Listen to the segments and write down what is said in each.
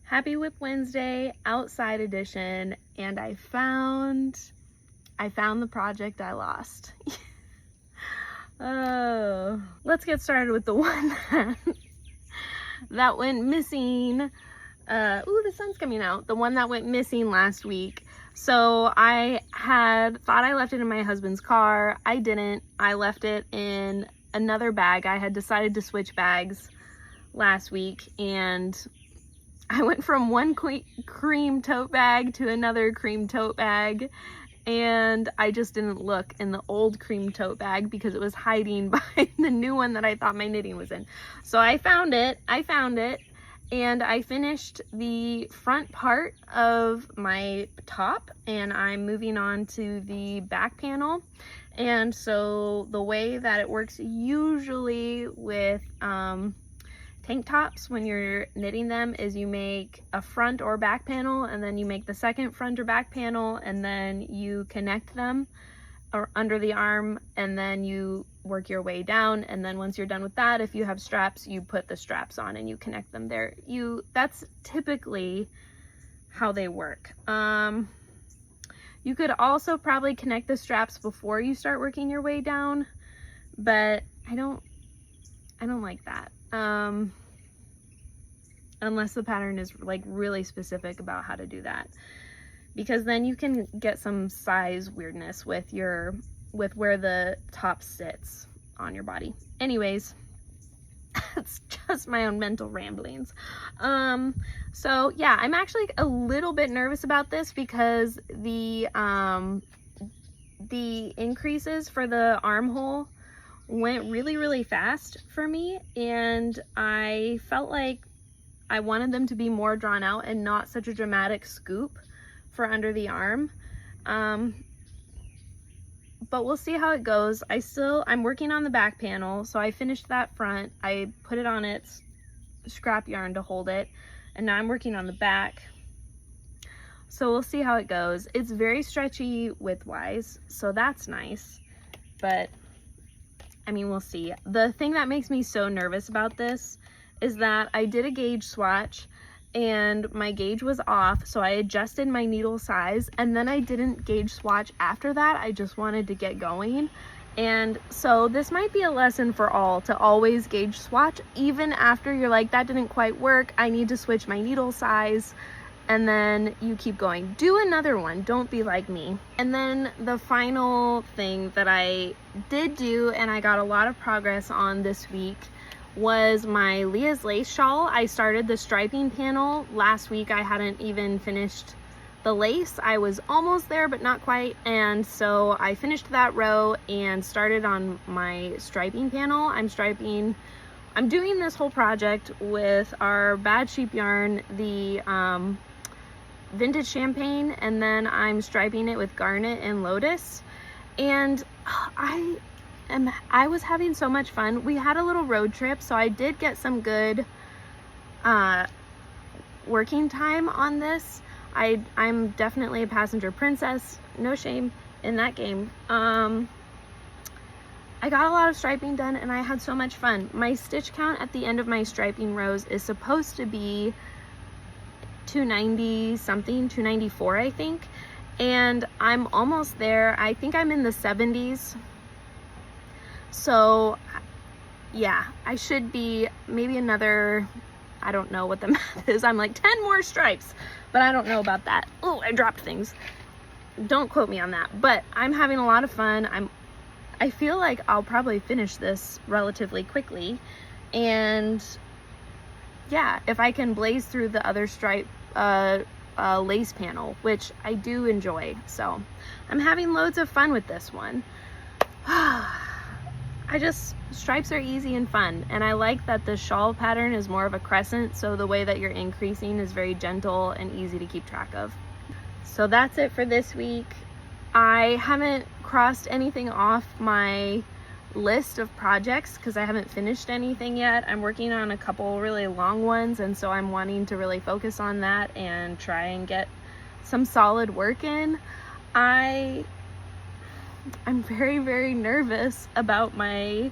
Happy WIP Wednesday outside edition, and I found the project I lost. Oh, let's get started with the one that went missing. Ooh, the sun's coming out. The one that went missing last week. So I thought I left it in my husband's car. I didn't. I left it in another bag. I had decided to switch bags last week, and I went from one cream tote bag to another cream tote bag, and I just didn't look in the old cream tote bag because it was hiding behind the new one that I thought my knitting was in. So I found it, and I finished the front part of my top, and I'm moving on to the back panel. And so the way that it works usually with tank tops when you're knitting them is you make a front or back panel, and then you make the second front or back panel, and then you connect them under the arm, and then you work your way down. And then once you're done with that, if you have straps, you put the straps on and you connect them there. That's typically how they work. You could also probably connect the straps before you start working your way down, but I don't like that. Unless the pattern is like really specific about how to do that, because then you can get some size weirdness with where the top sits on your body. Anyways, it's just my own mental ramblings. So yeah, I'm actually a little bit nervous about this because the increases for the armhole went really fast for me, and I felt like I wanted them to be more drawn out and not such a dramatic scoop for under the arm. But we'll see how it goes. I'm working on the back panel, so I finished that front. I put it on its scrap yarn to hold it, and now I'm working on the back. So we'll see how it goes. It's very stretchy width-wise, so that's nice, but I mean, we'll see. The thing that makes me so nervous about this is that I did a gauge swatch and my gauge was off, so I adjusted my needle size, and then I didn't gauge swatch after that. I just wanted to get going. And so this might be a lesson for all to always gauge swatch, even after you're like, that didn't quite work, I need to switch my needle size, and then you keep going. Do another one, don't be like me. And then the final thing that I did do, and I got a lot of progress on this week, was my Leah's lace shawl. I started the striping panel last week. I hadn't even finished the lace. I was almost there, but not quite. And so I finished that row and started on my striping panel. I'm doing this whole project with our bad sheep yarn, the vintage champagne, and then I'm striping it with Garnet and Lotus. And I was having so much fun. We had a little road trip, so I did get some good working time on this. I'm definitely a passenger princess, no shame in that game. I got a lot of striping done, and I had so much fun. My stitch count at the end of my striping rows is supposed to be 290 something, 294 I think, and I'm almost there. I think I'm in the 70s. So yeah, I should be maybe another, I don't know what the math is. I'm like 10 more stripes, but I don't know about that. Oh, I dropped things. Don't quote me on that, but I'm having a lot of fun. I feel like I'll probably finish this relatively quickly. And yeah, if I can blaze through the other stripe lace panel, which I do enjoy. So I'm having loads of fun with this one. Stripes are easy and fun, and I like that the shawl pattern is more of a crescent, so the way that you're increasing is very gentle and easy to keep track of. So that's it for this week. I haven't crossed anything off my list of projects because I haven't finished anything yet. I'm working on a couple really long ones, and so I'm wanting to really focus on that and try and get some solid work in. I'm very nervous about my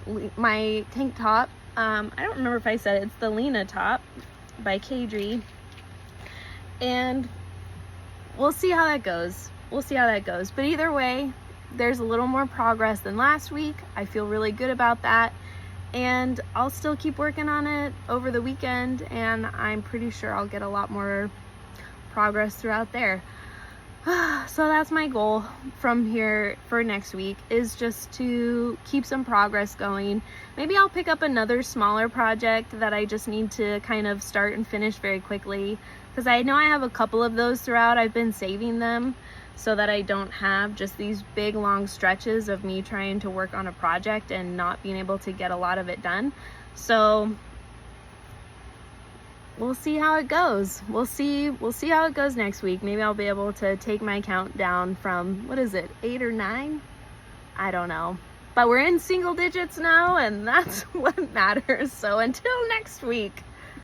tank top. I don't remember if I said it. It's the Leela top by Caidree. and we'll see how that goes. We'll see how that goes. But either way, there's a little more progress than last week. I feel really good about that. And I'll still keep working on it over the weekend, and I'm pretty sure I'll get a lot more progress throughout there. So that's my goal from here for next week, is just to keep some progress going. Maybe I'll pick up another smaller project that I just need to kind of start and finish very quickly, because I know I have a couple of those throughout. I've been saving them so that I don't have just these big long stretches of me trying to work on a project and not being able to get a lot of it done. So we'll see how it goes. We'll see how it goes next week. Maybe I'll be able to take my count down from, what is it, 8 or 9? I don't know. But we're in single digits now, and that's what matters. So until next week.